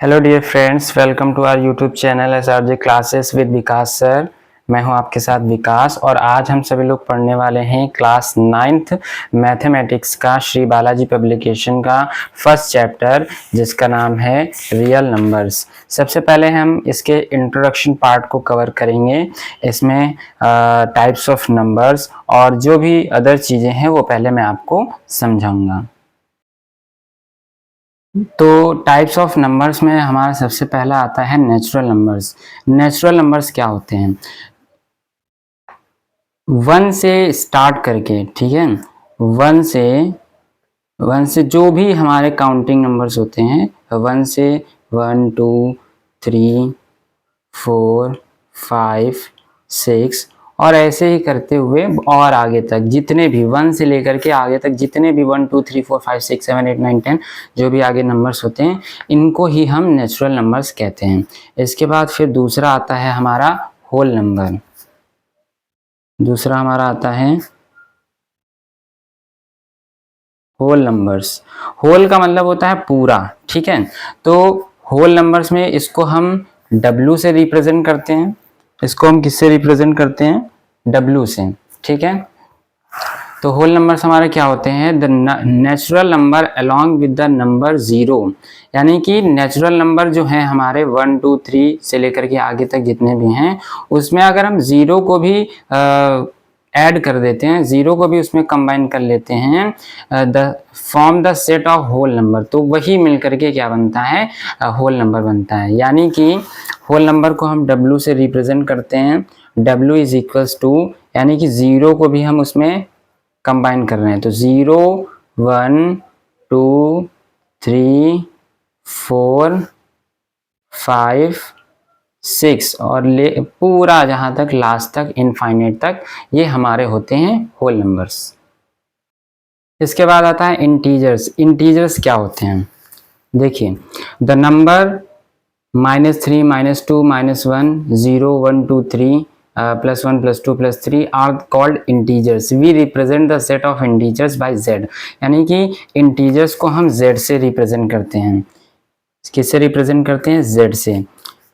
Hello dear friends, welcome to our YouTube channel SRJ classes with Vikas sir. मैं हूं आपके साथ विकास और आज हम सभी लोग पढ़ने वाले हैं क्लास 9th मैथमेटिक्स का श्री बालाजी पब्लिकेशन का फर्स्ट चैप्टर जिसका नाम है रियल नंबर्स। सबसे पहले हम इसके इंट्रोडक्शन पार्ट को कवर करेंगे। इसमें टाइप्स ऑफ नंबर्स और जो भी अदर चीज़ें हैं वो पहले मैं आपको समझाऊंगा। तो टाइप्स ऑफ नंबर्स में हमारा सबसे पहला आता है नेचुरल नंबर्स। नेचुरल नंबर्स क्या होते हैं? 1 से स्टार्ट करके, ठीक है, 1 से जो भी हमारे काउंटिंग नंबर्स होते हैं, 1 से 1 2 3 4 5 6 और ऐसे ही करते हुए और आगे तक जितने भी 1 से लेकर के आगे तक जितने भी 1 2 3 4 5 6 7 8 9 10 जो भी आगे नंबर्स होते हैं इनको ही हम नेचुरल नंबर्स कहते हैं। इसके बाद फिर दूसरा आता है हमारा होल नंबर। दूसरा हमारा आता है होल नंबर्स। होल का मतलब होता है पूरा, ठीक है। तो होल नंबर्स में इसको हम W से रिप्रेजेंट करते हैं। इसको हम किससे रिप्रेजेंट करते हैं? W से, ठीक है। तो होल नंबर्स हमारे क्या होते हैं? The natural number along with the number 0, यानी कि नेचुरल नंबर जो है हमारे 1 2 3 से लेकर के आगे तक जितने भी हैं उसमें अगर हम 0 को भी ऐड कर देते हैं, 0 को भी उसमें कंबाइन कर लेते हैं, the form the set of whole number, तो वही मिलकर के क्या बनता है? होल नंबर बनता है। यानी कि होल नंबर को हम W से रिप्रेजेंट करते हैं। W इज इक्वल्स टू, यानी कि 0 को भी हम उसमें कंबाइन कर रहे हैं, तो 0 1 2 3 4 5 6 और ले पूरा जहां तक लास्ट तक इनफाइनाइट तक ये हमारे होते हैं होल नंबर्स। इसके बाद आता है इंटीजर्स। इंटीजर्स क्या होते हैं? देखिए, the number -3 -2 -1 0 1 2 3 +1 +2 +3 are called integers. We represent the set of integers by Z, यानी कि इंटीजर्स को हम Z से रिप्रेजेंट करते हैं। किससे रिप्रेजेंट करते हैं? Z से।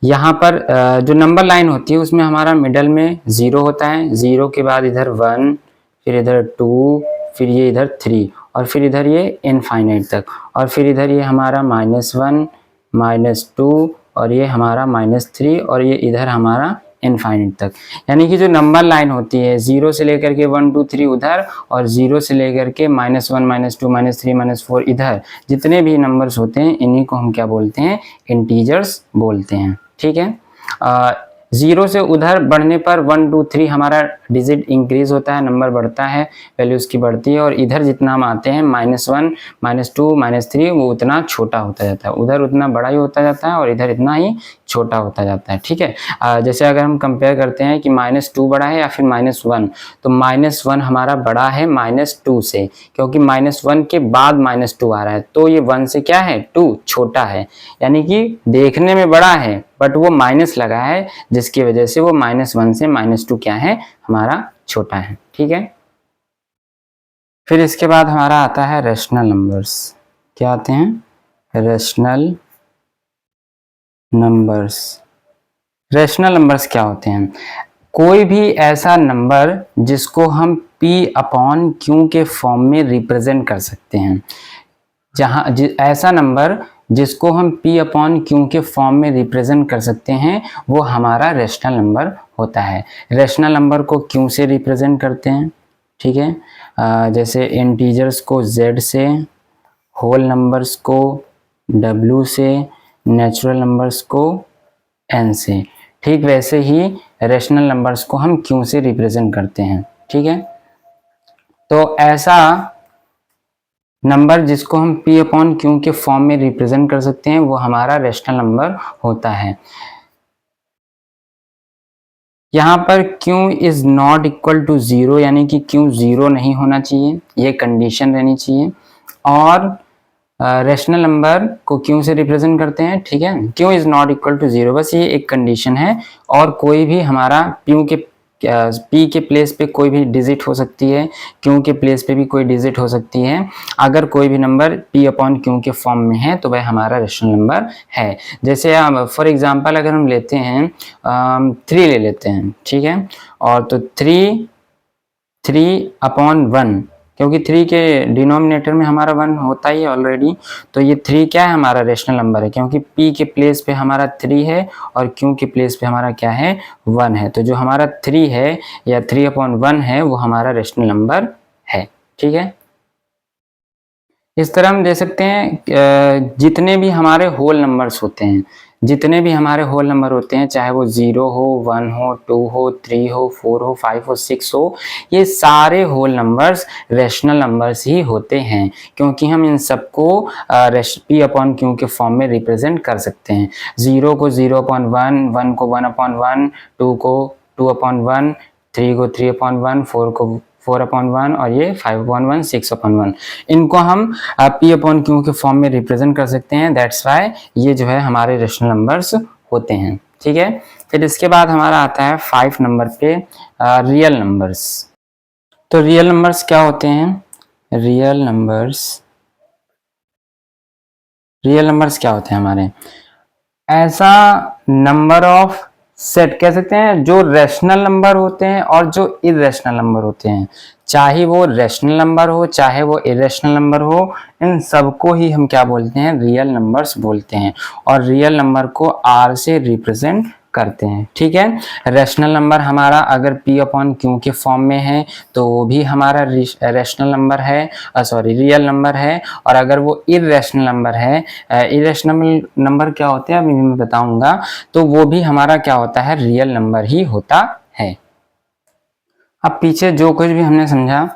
यहाँ पर जो नंबर लाइन होती है उसमें हमारा मिडल में 0 होता है, 0 के बाद इधर 1, फिर इधर 2, फिर ये इधर 3 और फिर इधर ये इनफाइनाइट तक, और फिर इधर ये हमारा -1 -2 और ये हमारा -3 और ये इधर हमारा इनफाइनाइट तक। यानी कि जो नंबर लाइन होती है 0 से लेकर के 1 2 3 उधर और 0 से लेकर के -1 -2 -3 -4 इधर जितने भी नंबर्स होते हैं इन्हीं को हम क्या बोलते हैं? इंटीजर्स बोलते हैं, ठीक है। 0 से उधर बढ़ने पर 1 2 3 हमारा डिजिट इंक्रीज होता है, नंबर बढ़ता है, वैल्यू उसकी बढ़ती है, और इधर जितना हम आते हैं -1 -2 -3 वो उतना छोटा होता जाता है, उधर उतना बड़ा ही होता जाता है और इधर इतना ही छोटा होता जाता है, ठीक है। जैसे अगर हम कंपेयर करते हैं कि -2 बड़ा है या फिर -1, तो -1 हमारा बड़ा है -2 से, क्योंकि -1 के बाद -2 आ रहा है, तो ये 1 से क्या है? 2 छोटा है, यानी कि देखने में बड़ा है बट वो माइनस लगा है जिसकी वजह से वो -1 से -2 क्या है? हमारा छोटा है, ठीक है। फिर इसके बाद हमारा आता है रेशनल नंबर्स। क्या आते हैं? Rational numbers. रेशनल नंबर्स क्या होते हैं? कोई भी ऐसा नंबर जिसको हम P/Q के फॉर्म में रिप्रेजेंट कर सकते हैं। ऐसा नंबर जिसको हम P/Q के फॉर्म में रिप्रेजेंट कर सकते हैं वो हमारा रेशनल नंबर होता है। रेशनल नंबर को Q से रिप्रेजेंट करते हैं, ठीक है। जैसे इंटीजर्स को Z से, होल नंबर्स को W से, नेचुरल नंबर्स को N से। ठीक वैसे ही रेशनल नंबर्स को हम Q से रिप्रेजेंट करते हैं, ठीक है। तो ऐसा नंबर जिसको हम P/Q के फॉर्म में रिप्रेजेंट कर सकते हैं वो हमारा रेशनल नंबर होता है। यहाँ पर Q is not equal to 0, यानी कि Q 0 नहीं होना चाहिए, ये कंडीशन रहनी चाहिए। और रेशनल नंबर को Q से रिप्रेजेंट करते हैं, ठीक है। Q is not equal to 0, बस ये एक कंडीशन है, और कोई भी हमारा Q के पी के प्लेस पे कोई भी डिजिट हो सकती है, क्यू के प्लेस पे भी कोई डिजिट हो सकती है। अगर कोई भी नंबर पी अपॉन क्यू के फॉर्म में है तो वह हमारा रेशनल नंबर है। जैसे फॉर एग्जांपल अगर हम लेते हैं 3 ले लेते हैं, ठीक है, और तो 3/1, क्योंकि 3 के डिनोमिनेटर में हमारा 1 होता ही है ऑलरेडी, तो ये 3 क्या है, हमारा रेशनल नंबर है, क्योंकि p के प्लेस पे हमारा 3 है और q के प्लेस पे हमारा क्या है, 1 है। तो जो हमारा 3 है या 3/1 है वो हमारा रेशनल नंबर है। ठीक है, इस तरह हम दे सकते हैं जितने भी हमारे होल नंबर्स होते हैं, जितने भी हमारे होल नंबर होते हैं, चाहे वो 0 हो, 1 हो, 2 हो, 3 हो, 4 हो, 5 हो, 6 हो, ये सारे होल नंबर्स रेशनल नंबर्स ही होते हैं, क्योंकि हम इन सबको p अपॉन क्यू के फॉर्म में रिप्रेजेंट कर सकते हैं। 0 को 0/1, 1 को 1/1, 2 को 2/1, 3 को 3/1, 4 को 4/1 और ये 5/1, 6/1, इनको हम p अपॉन क्यू के फॉर्म में रिप्रेजेंट कर सकते हैं। दैट्स वाई ये जो है हमारे रेशनल नंबर्स होते हैं। ठीक है, फिर इसके बाद हमारा आता है 5 नंबर पे रियल नंबर्स। तो रियल नंबर्स क्या होते हैं, रियल नंबर्स क्या होते हैं हमारे, ऐसा नंबर ऑफ सेट कह सकते हैं जो रेशनल नंबर होते हैं और जो इरेशनल नंबर होते हैं, चाहे वो रेशनल नंबर हो चाहे वो इरेशनल नंबर हो, इन सबको ही हम क्या बोलते हैं, रियल नंबर्स बोलते हैं, और रियल नंबर को आर से रिप्रेजेंट करते हैं। ठीक है, रेशनल नंबर हमारा अगर p अपॉन क्यू के फॉर्म में है तो वो भी हमारा रेशनल नंबर है, सॉरी रियल नंबर है, और अगर वो इरेशनल नंबर है, इरेशनल नंबर क्या होते हैं अभी मैं बताऊंगा, तो वो भी हमारा क्या होता है, रियल नंबर ही होता है। अब पीछे जो कुछ भी हमने समझा,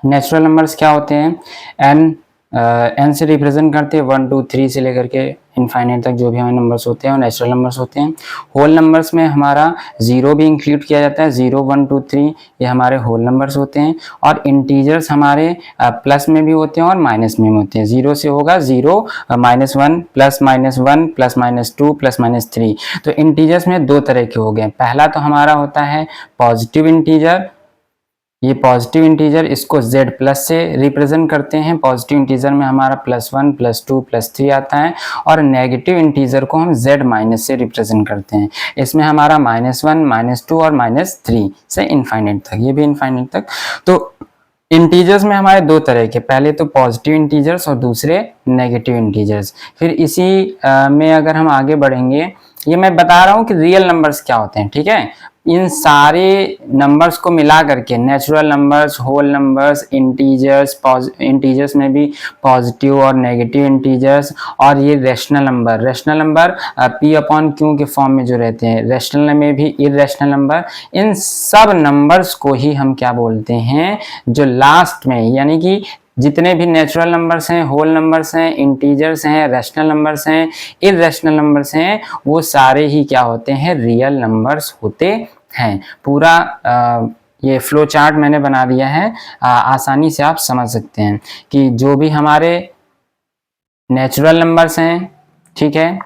नेचुरल नंबर्स क्या होते हैं, एन से रिप्रेजेंट करते हैं, 1 2 3 से लेकर के इनफाइनाइट तक जो भी हमारे नंबर्स होते हैं वो नेचुरल नंबर्स होते हैं। होल नंबर्स में हमारा 0 भी इंक्लूड किया जाता है, 0 1 2 3 ये हमारे होल नंबर्स होते हैं, और इंटीजर्स हमारे प्लस में भी होते हैं और माइनस में भी होते हैं। 0 से होगा 0 -1 +-1 +-2 +-3। तो इंटीजर्स में 2 तरह के हो गए, पहला तो हमारा होता है पॉजिटिव इंटीजर, ये पॉजिटिव इंटीजर इसको z प्लस से रिप्रेजेंट करते हैं, पॉजिटिव इंटीजर में हमारा +1 +2 +3 आता है, और नेगेटिव इंटीजर को हम z माइनस से रिप्रेजेंट करते हैं, इसमें हमारा -1 -2 और -3 से इनफाइनाइट तक, ये भी इनफाइनाइट तक। तो इंटीजर्स में हमारे 2 तरह के, पहले तो पॉजिटिव इंटीजर्स और दूसरे नेगेटिव इंटीजर्स। फिर इसी में अगर हम आगे बढ़ेंगे, ये मैं बता रहा हूँ कि रियल नंबर्स क्या होते हैं। ठीक है, इन सारे नंबर्स को मिला करके natural numbers, whole numbers, integers में भी पॉजिटिव और नेगेटिव इंटीजर्स, और ये rational number p upon Q के फॉर्म में जो रहते हैं, रेशनल में भी इरेशनल नंबर, इन सब नंबर्स को ही हम क्या बोलते हैं, जो लास्ट में, यानी कि जितने भी नेचुरल नंबर्स हैं, होल नंबर्स हैं, इंटीजर्स हैं, रेशनल नंबर्स हैं, इरेशनल नंबर्स हैं, वो सारे ही क्या होते हैं, रियल नंबर्स होते हैं। पूरा ये फ्लो चार्ट मैंने बना दिया है, आसानी से आप समझ सकते हैं कि जो भी हमारे नेचुरल नंबर्स हैं, ठीक है,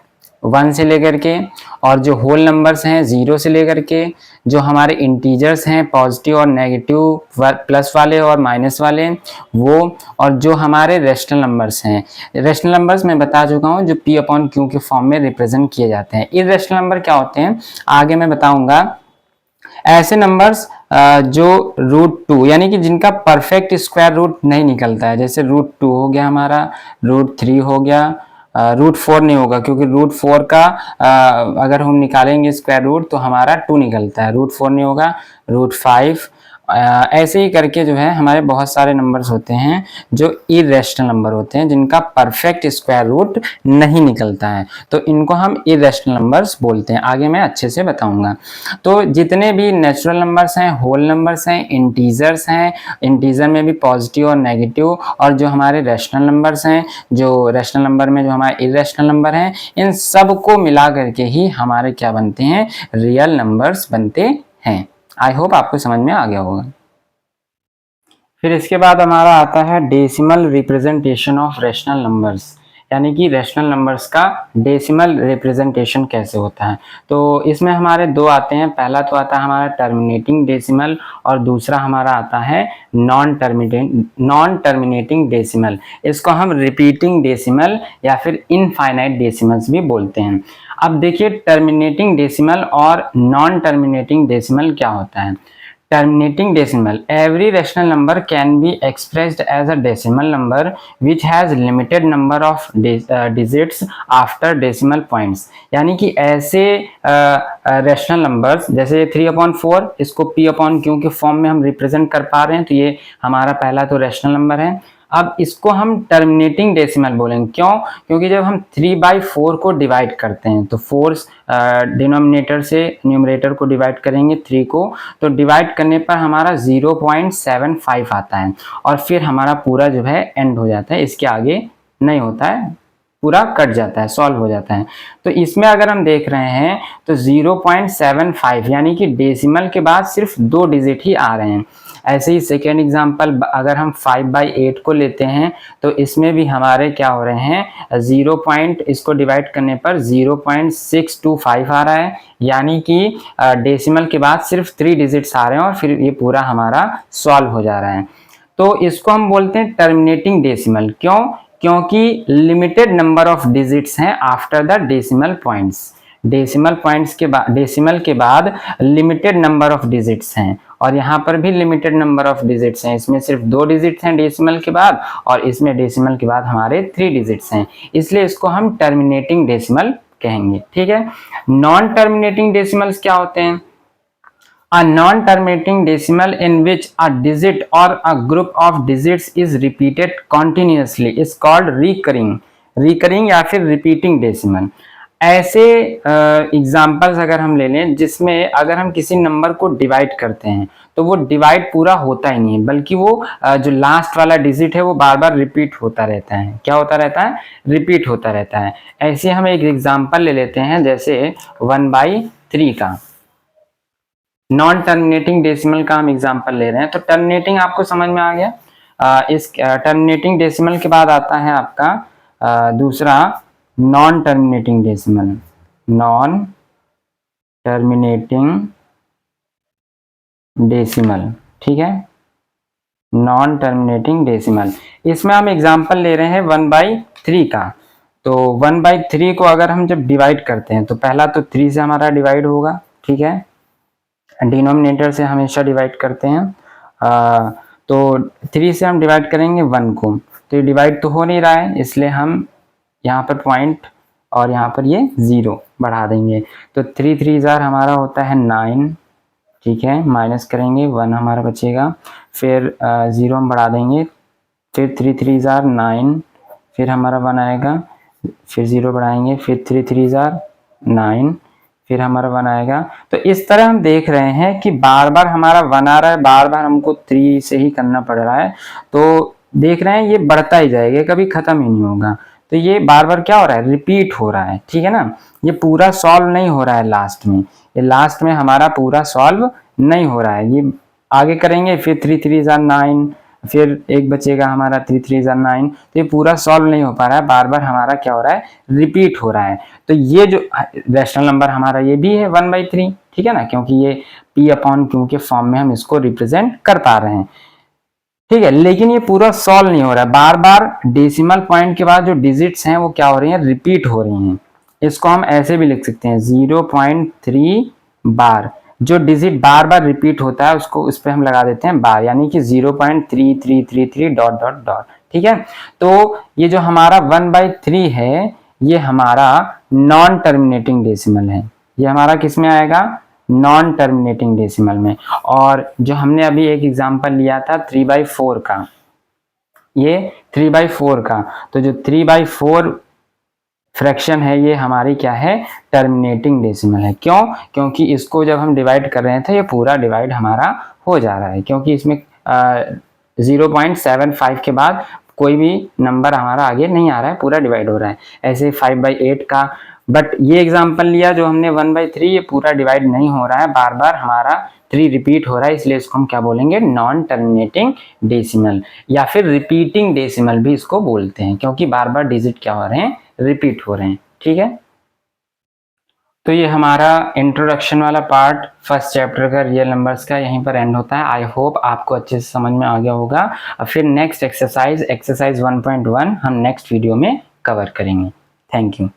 1 से लेकर के, और जो होल नंबर्स हैं 0 से लेकर के, जो हमारे इंटीजर्स हैं पॉजिटिव और नेगेटिव, प्लस वाले और माइनस वाले वो, और जो हमारे रेशनल नंबर्स हैं, रेशनल नंबर्स मैं बता चुका हूं जो p अपॉन क्यू के फॉर्म में रिप्रेजेंट किए जाते हैं। इरेशनल नंबर क्या होते हैं आगे मैं बताऊंगा, ऐसे नंबर्स जो √2 यानी कि जिनका परफेक्ट स्क्वायर रूट नहीं निकलता है, जैसे √2 हो गया हमारा, √3 हो गया, √4 नहीं होगा क्योंकि √4 का अगर हम निकालेंगे स्क्वायर रूट तो हमारा 2 निकलता है, √4 नहीं होगा, √5, ऐसे ही करके जो है हमारे बहुत सारे नंबर्स होते हैं जो इरेशनल नंबर होते हैं, जिनका परफेक्ट स्क्वायर रूट नहीं निकलता है, तो इनको हम इरेशनल नंबर्स बोलते हैं। आगे मैं अच्छे से बताऊंगा। तो जितने भी नेचुरल नंबर्स हैं, होल नंबर्स हैं, इंटीजर्स हैं, इंटीजर में भी पॉजिटिव और नेगेटिव, और जो हमारे रेशनल नंबर्स हैं, जो रेशनल नंबर में जो हमारे इरेशनल नंबर हैं, इन सब को मिला करके ही हमारे क्या बनते हैं, रियल नंबर्स बनते हैं। आई होप आपको समझ में आ गया होगा। फिर इसके बाद हमारा आता है decimal representation of rational numbers, यानी कि रैशनल नंबर्स का डेसिमल रिप्रेजेंटेशन कैसे होता है। तो इसमें हमारे दो आते हैं, पहला तो आता है हमारा टर्मिनेटिंग डेसिमल और दूसरा हमारा आता है नॉन टर्मिनेटिंग डेसिमल। इसको हम रिपीटिंग डेसिमल या फिर इनफाइनाइट डेसिमल्स भी बोलते हैं। अब देखिए टर्मिनेटिंग डेसिमल और नॉन टर्मिनेटिंग डेसिमल क्या होता है। Terminating decimal, every rational number can be expressed as a decimal number which has limited number of digits after decimal points। यानी कि ऐसे रैशनल नंबर्स जैसे 3/4 इसको p/q के फॉर्म में हम रिप्रेजेंट कर पा रहे हैं, तो ये हमारा पहला तो रैशनल नंबर है। अब इसको हम टर्मिनेटिंग डेसिमल बोलेंगे, क्यों? क्योंकि जब हम 3/4 को डिवाइड करते हैं तो 4 डिनोमिनेटर से न्यूमरेटर को डिवाइड करेंगे 3 को, तो डिवाइड करने पर हमारा 0.75 आता है और फिर हमारा पूरा जो है एंड हो जाता है, इसके आगे नहीं होता है, पूरा कट जाता है, सॉल्व हो जाता है। तो इसमें अगर हम देख रहे हैं तो 0.75 यानी कि डेसिमल के बाद सिर्फ 2 डिजिट ही आ रहे हैं। ऐसे ही सेकेंड एग्जांपल अगर हम 5/8 को लेते हैं तो इसमें भी हमारे क्या हो रहे हैं, इसको डिवाइड करने पर 0.625 आ रहा है, यानी कि डेसिमल के बाद सिर्फ 3 डिजिट्स आ रहे हैं और फिर ये पूरा हमारा सॉल्व हो जा रहा है। तो इसको हम बोलते हैं टर्मिनेटिंग डेसिमल। क्यों? क्योंकि लिमिटेड नंबर ऑफ डिजिट्स हैं after the decimal points. Decimal के बाद लिमिटेड नंबर ऑफ डिजिट्स हैं और यहाँ पर भी लिमिटेड नंबर ऑफ डिजिट्स हैं। इसमें सिर्फ 2 डिजिट्स हैं डेसिमल के बाद और इसमें डेसिमल के बाद हमारे 3 डिजिट्स हैं, इसलिए इसको हम टर्मिनेटिंग डेसिमल कहेंगे। ठीक है। नॉन टर्मिनेटिंग डेसिमल्स क्या होते हैं? A non-terminating decimal in which a digit or a group of digits is repeated continuously is called recurring या फिर repeating decimal। ऐसे एग्जाम्पल्स अगर हम ले लें जिसमें अगर हम किसी नंबर को डिवाइड करते हैं तो वो डिवाइड पूरा होता ही नहीं है, बल्कि वो जो लास्ट वाला डिजिट है वो बार बार रिपीट होता रहता है। क्या होता रहता है? रिपीट होता रहता है। ऐसे हम एक एग्जाम्पल ले लेते हैं, जैसे 1/3 का नॉन टर्मिनेटिंग डेसिमल का हम एग्जांपल ले रहे हैं। तो टर्मिनेटिंग आपको समझ में आ गया। इस टर्मिनेटिंग डेसिमल के बाद आता है आपका दूसरा non terminating decimal. Non terminating decimal, ठीक है, नॉन टर्मिनेटिंग डेसिमल। इसमें हम एग्जांपल ले रहे हैं 1/3 का। तो 1/3 को अगर हम जब डिवाइड करते हैं तो पहला तो 3 से हमारा डिवाइड होगा, ठीक है, डिनोमिनेटर से हमेशा डिवाइड करते हैं। तो 3 से हम डिवाइड करेंगे 1 को, तो ये डिवाइड तो हो नहीं रहा है, इसलिए हम यहाँ पर पॉइंट और यहाँ पर ये 0 बढ़ा देंगे। तो 3 3 जार हमारा होता है 9, ठीक है, माइनस करेंगे 1 हमारा बचेगा, फिर 0 हम बढ़ा देंगे, फिर 3 3 जार 9, फिर हमारा 1 आएगा, फिर 0 बढ़ाएंगे, फिर 3 3 जार 9, फिर हमारा 1 आएगा। तो इस तरह हम देख रहे हैं कि बार बार हमारा 1 आ रहा है, बार बार हमको 3 से ही करना पड़ रहा है। तो देख रहे हैं ये बढ़ता ही जाएगा, कभी खत्म ही नहीं होगा। तो ये बार बार क्या हो रहा है? रिपीट हो रहा है, ठीक है ना। ये पूरा सॉल्व नहीं हो रहा है लास्ट में, ये लास्ट में हमारा पूरा सॉल्व नहीं हो रहा है। ये आगे करेंगे, फिर 3 3 जार 9, फिर एक बचेगा हमारा 3 3 जार 9। तो ये पूरा सॉल्व नहीं हो पा रहा है, बार बार हमारा क्या हो रहा है? रिपीट हो रहा है। तो ये जो रैशनल नंबर हमारा ये भी है 1/3, ठीक है ना, क्योंकि ये p/q के फॉर्म में हम इसको रिप्रेजेंट कर पा रहे हैं, ठीक है। लेकिन ये पूरा सॉल्व नहीं हो रहा है, बार बार डेसिमल पॉइंट के बाद जो डिजिट्स हैं वो क्या हो रही हैं? रिपीट हो रही हैं। इसको हम ऐसे भी लिख सकते हैं 0.3 बार। जो डिजिट बार बार रिपीट होता है उसको उस पर हम लगा देते हैं बार, यानी कि 0.3333 डॉट डॉट डॉट, ठीक है। तो ये जो हमारा 1/3 है ये हमारा नॉन टर्मिनेटिंग डेसिमल है। ये हमारा किस में आएगा? नॉन टर्मिनेटिंग डेसिमल में। और जो हमने अभी एक एग्जांपल लिया था 3/4 का, ये 3/4 का, तो जो 3/4 फ्रैक्शन है ये हमारी क्या है? टर्मिनेटिंग डेसिमल है। क्यों? क्योंकि इसको जब हम डिवाइड कर रहे थे ये पूरा डिवाइड हमारा हो जा रहा है, क्योंकि इसमें 0.75 के बाद कोई भी नंबर हमारा आगे नहीं आ रहा है, पूरा डिवाइड हो रहा है। ऐसे 5/8 का बट ये एग्जांपल लिया जो हमने 1/3, ये पूरा डिवाइड नहीं हो रहा है, बार बार हमारा 3 रिपीट हो रहा है, इसलिए इसको हम क्या बोलेंगे, नॉन टर्मिनेटिंग डेसिमल या फिर रिपीटिंग डेसिमल भी इसको बोलते हैं, क्योंकि बार बार डिजिट क्या हो रहे हैं, रिपीट हो रहे हैं। ठीक है, तो ये हमारा इंट्रोडक्शन वाला पार्ट फर्स्ट चैप्टर का रियल नंबर्स का यहीं पर एंड होता है। आई होप आपको अच्छे से समझ में आ गया होगा। अब फिर नेक्स्ट एक्सरसाइज 1.1 हम नेक्स्ट वीडियो में कवर करेंगे। Thank you.